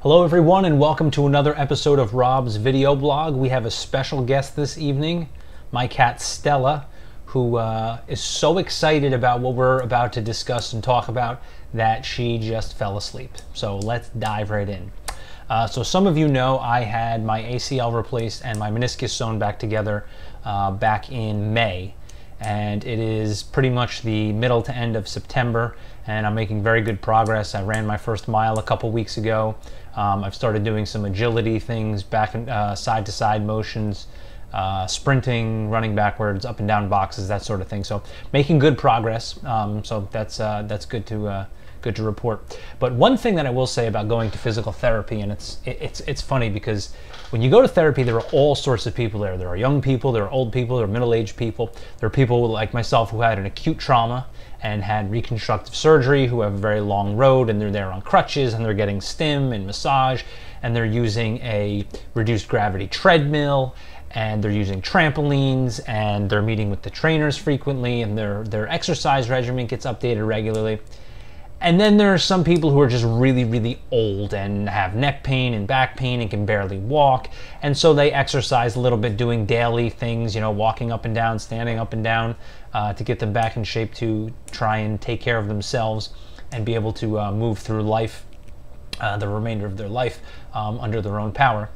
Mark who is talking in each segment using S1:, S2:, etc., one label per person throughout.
S1: Hello everyone and welcome to another episode of Rob's video blog. We have a special guest this evening, my cat Stella, who is so excited about what we're about to discuss and talk about that she just fell asleep. So let's dive right in. So some of you know I had my ACL replaced and my meniscus sewn back together back in May. And it is pretty much the middle to end of September, and I'm making very good progress. I ran my first mile a couple weeks ago. I've started doing some agility things, back and side-to-side motions, sprinting, running backwards, up and down boxes, that sort of thing. So making good progress. So that's good to report. But one thing that I will say about going to physical therapy, and it's funny because when you go to therapy, there are all sorts of people there. There are young people, there are old people, there are middle-aged people. There are people like myself who had an acute trauma and had reconstructive surgery, who have a very long road, and they're there on crutches, and they're getting stim and massage, and they're using a reduced gravity treadmill, and they're using trampolines, and they're meeting with the trainers frequently, and their exercise regimen gets updated regularly. And then there are some people who are just really, really old and have neck pain and back pain and can barely walk. And so they exercise a little bit, doing daily things, you know, walking up and down, standing up and down, to get them back in shape to try and take care of themselves and be able to move through life, the remainder of their life, under their own power.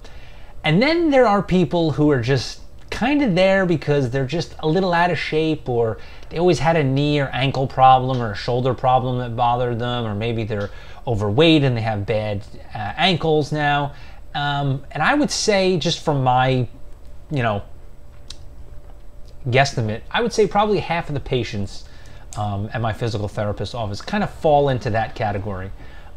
S1: And then there are people who are just kind of there because they're just a little out of shape, or they always had a knee or ankle problem or a shoulder problem that bothered them, or maybe they're overweight and they have bad ankles now. And I would say, just from my, guesstimate, I would say probably half of the patients at my physical therapist office kind of fall into that category.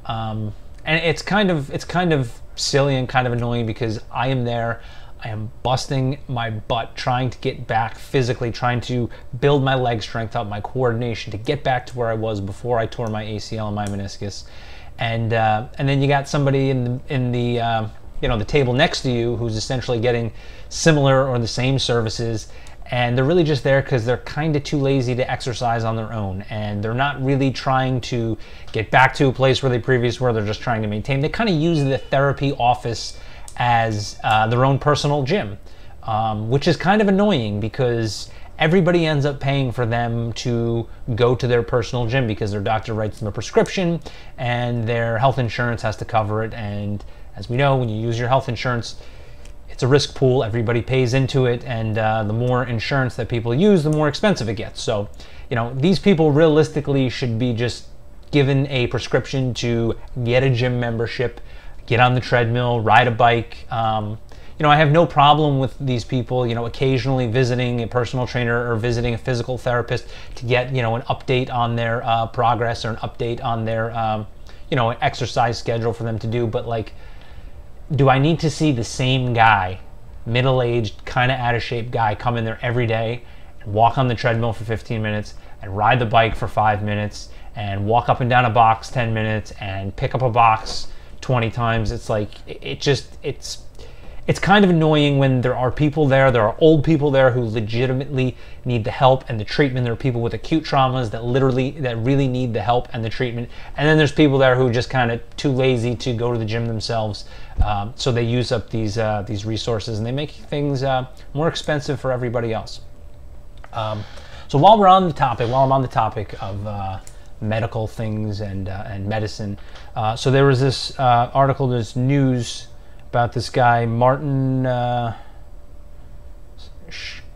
S1: And it's kind of silly and kind of annoying because I am there. I am busting my butt trying to get back physically, trying to build my leg strength up, my coordination, to get back to where I was before I tore my ACL and my meniscus. And then you got somebody in the table next to you who's essentially getting similar or the same services, and they're really just there because they're kind of too lazy to exercise on their own, and they're not really trying to get back to a place where they previously were. They're just trying to maintain. They kind of use the therapy office as their own personal gym, which is kind of annoying because everybody ends up paying for them to go to their personal gym because their doctor writes them a prescription and their health insurance has to cover it. And as we know, when you use your health insurance, it's a risk pool. Everybody pays into it, and the more insurance that people use, the more expensive it gets. So, these people realistically should be just given a prescription to get a gym membership, get on the treadmill, ride a bike. I have no problem with these people, occasionally visiting a personal trainer or visiting a physical therapist to get, an update on their progress, or an update on their, an exercise schedule for them to do. But like, do I need to see the same guy, middle-aged, kind of out of shape guy, come in there every day and walk on the treadmill for 15 minutes and ride the bike for 5 minutes and walk up and down a box 10 minutes and pick up a box 20 times? It's like, it's kind of annoying when there are people there. There are old people there who legitimately need the help and the treatment. There are people with acute traumas that really need the help and the treatment. And then there's people there who are just kind of too lazy to go to the gym themselves. So they use up these resources, and they make things more expensive for everybody else. So while I'm on the topic of medical things and medicine, so there was this article, this news about this guy Martin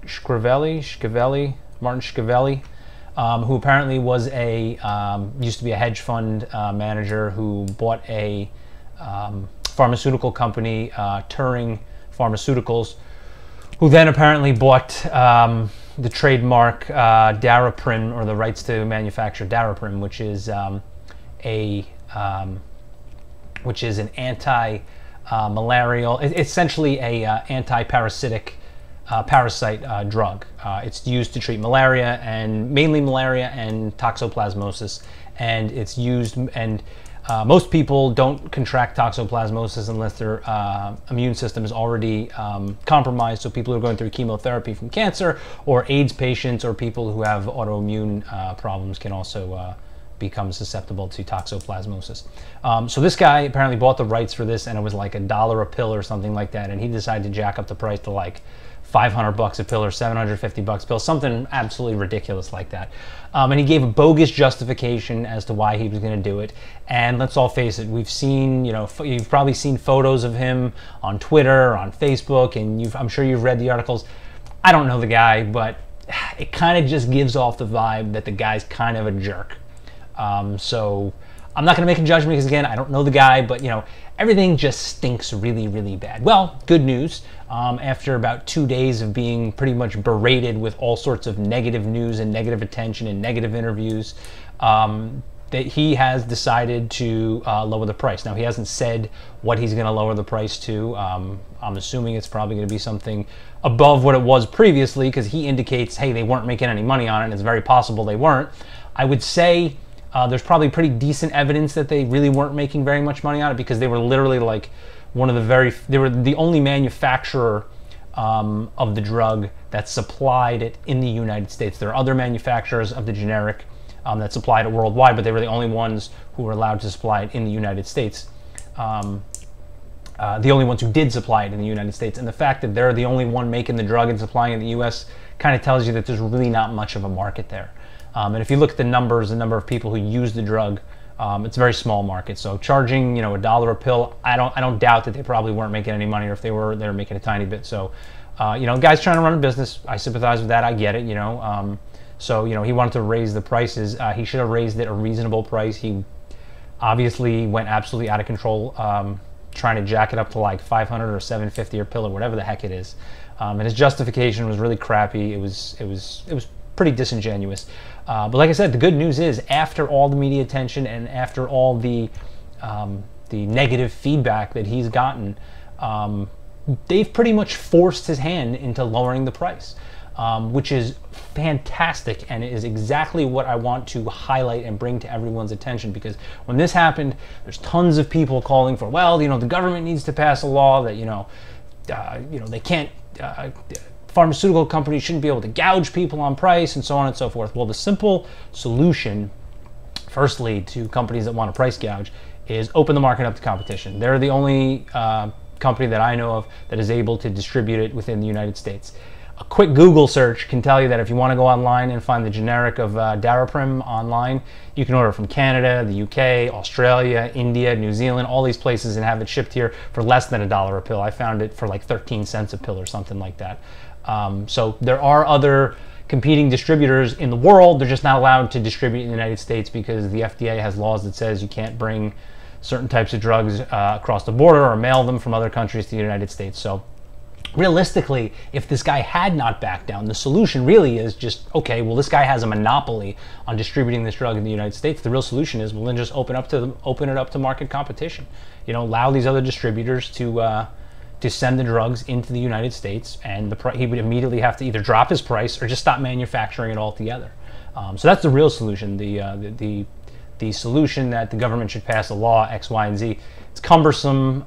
S1: Shkreli, who apparently was used to be a hedge fund manager who bought a pharmaceutical company, Turing Pharmaceuticals, who then apparently bought the trademark Daraprim, or the rights to manufacture Daraprim, which is an anti-malarial, essentially a anti-parasitic parasite drug. It's used to treat malaria, and mainly malaria and toxoplasmosis, and it's used, and most people don't contract toxoplasmosis unless their immune system is already compromised. So people who are going through chemotherapy from cancer, or AIDS patients, or people who have autoimmune problems can also becomes susceptible to toxoplasmosis. So this guy apparently bought the rights for this, and it was like $1 a pill or something like that, and he decided to jack up the price to like $500 a pill or $750 a pill, something absolutely ridiculous like that. And he gave a bogus justification as to why he was going to do it. And let's all face it, we've seen, you've probably seen photos of him on Twitter, on Facebook, and I'm sure you've read the articles. I don't know the guy, but it kind of just gives off the vibe that the guy's kind of a jerk. So I'm not going to make a judgment because, again, I don't know the guy, but, everything just stinks really, really bad. Well, good news. After about 2 days of being pretty much berated with all sorts of negative news and negative attention and negative interviews, that he has decided to lower the price. Now, he hasn't said what he's going to lower the price to. I'm assuming it's probably going to be something above what it was previously, because he indicates, hey, they weren't making any money on it, and it's very possible they weren't. I would say there's probably pretty decent evidence that they really weren't making very much money on it, because they were literally like they were the only manufacturer of the drug that supplied it in the United States. There are other manufacturers of the generic that supplied it worldwide, but they were the only ones who were allowed to supply it in the United States. The only ones who did supply it in the United States. And the fact that they're the only one making the drug and supplying it in the US kind of tells you that there's really not much of a market there. And if you look at the numbers, the number of people who use the drug, it's a very small market. So charging, $1 a pill, I don't doubt that they probably weren't making any money, or if they were making a tiny bit. So, guys trying to run a business, I sympathize with that. I get it, So, he wanted to raise the prices. He should have raised it a reasonable price. He obviously went absolutely out of control, trying to jack it up to like $500 or $750 a pill or whatever the heck it is. And his justification was really crappy. It was pretty disingenuous. But like I said, the good news is, after all the media attention and after all the negative feedback that he's gotten, they've pretty much forced his hand into lowering the price. Which is fantastic, and it is exactly what I want to highlight and bring to everyone's attention, because when this happened, there's tons of people calling for, well, the government needs to pass a law that, they can't, pharmaceutical companies shouldn't be able to gouge people on price, and so on and so forth. Well, the simple solution, firstly, to companies that want to price gouge is open the market up to competition. They're the only company that I know of that is able to distribute it within the United States. A quick Google search can tell you that if you want to go online and find the generic of Daraprim online, you can order from Canada, the UK, Australia, India, New Zealand, all these places, and have it shipped here for less than $1 a pill. I found it for like 13 cents a pill or something like that. So there are other competing distributors in the world. They're just not allowed to distribute in the United States because the FDA has laws that says you can't bring certain types of drugs across the border or mail them from other countries to the United States. So realistically, if this guy had not backed down, the solution really is just, okay, well, this guy has a monopoly on distributing this drug in the United States. The real solution is, well, then just open it up to market competition. Allow these other distributors to send the drugs into the United States, and he would immediately have to either drop his price or just stop manufacturing it altogether. So that's the real solution. The solution that the government should pass a law X, Y, and Z. It's cumbersome.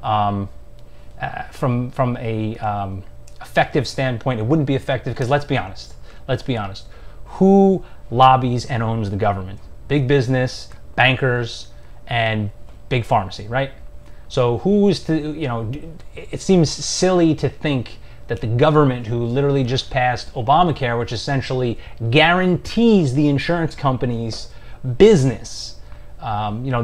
S1: From a effective standpoint, it wouldn't be effective because let's be honest, who lobbies and owns the government? Big business, bankers, and big pharmacy, right? So who is to, it seems silly to think that the government, who literally just passed Obamacare, which essentially guarantees the insurance companies business,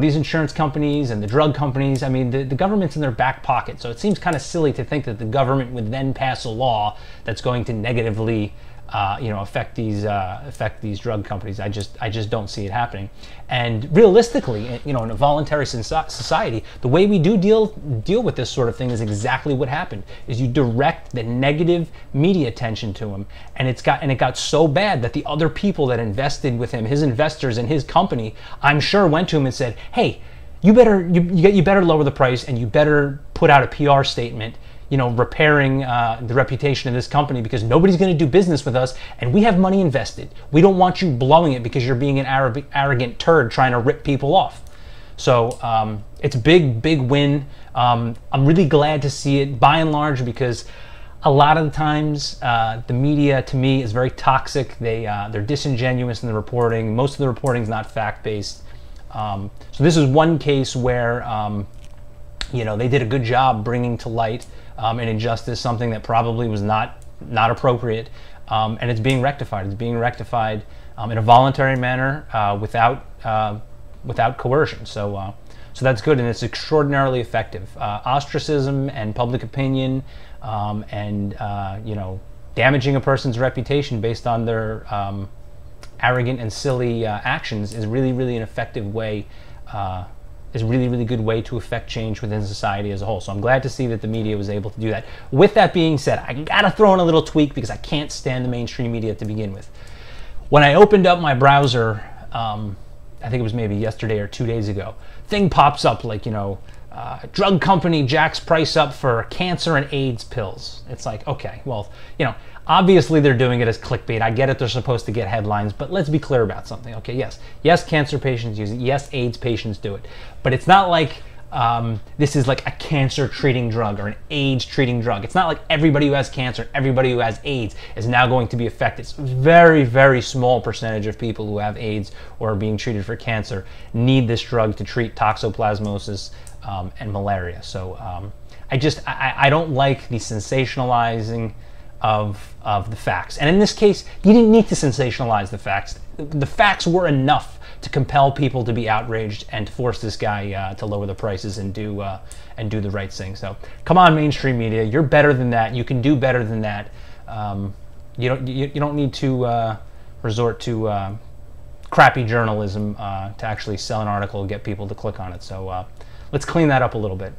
S1: these insurance companies and the drug companies, I mean, the government's in their back pocket. So it seems kind of silly to think that the government would then pass a law that's going to negatively, affect these drug companies. I just don't see it happening. And realistically, in a voluntary society, the way we do deal with this sort of thing is exactly what happened. Is you direct the negative media attention to him, and it got so bad that the other people that invested with him, his investors in his company, I'm sure went to him and said, "Hey, you better lower the price, and you better put out a PR statement, repairing the reputation of this company, because nobody's going to do business with us, and we have money invested. We don't want you blowing it because you're being an arrogant turd trying to rip people off." So it's a big win. I'm really glad to see it, by and large, because a lot of the times the media, to me, is very toxic. They're disingenuous in the reporting. Most of the reporting is not fact-based. So this is one case where you know, they did a good job bringing to light an injustice, something that probably was not appropriate, and it's being rectified. It's being rectified in a voluntary manner without coercion. So that's good, and it's extraordinarily effective. Ostracism and public opinion, and you know, damaging a person's reputation based on their arrogant and silly actions is really an effective way. Is a really good way to affect change within society as a whole. So I'm glad to see that the media was able to do that. With that being said, I gotta throw in a little tweak because I can't stand the mainstream media to begin with. When I opened up my browser, I think it was maybe yesterday or 2 days ago, thing pops up like, you know, drug company jacks price up for cancer and AIDS pills. It's like, okay, well, you know, obviously they're doing it as clickbait. I get it, they're supposed to get headlines, but let's be clear about something. Okay, yes, cancer patients use it. Yes, AIDS patients do it. But it's not like this is like a cancer treating drug or an AIDS treating drug. It's not like everybody who has cancer, everybody who has AIDS is now going to be affected. It's a very small percentage of people who have AIDS or are being treated for cancer need this drug to treat toxoplasmosis and malaria. So I don't like the sensationalizing of the facts. And in this case, you didn't need to sensationalize the facts. The facts were enough to compel people to be outraged and to force this guy to lower the prices and do the right thing. So come on, mainstream media, you're better than that. You can do better than that. You don't need to resort to crappy journalism to actually sell an article and get people to click on it. So let's clean that up a little bit.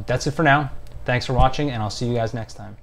S1: That's it for now. Thanks for watching, and I'll see you guys next time.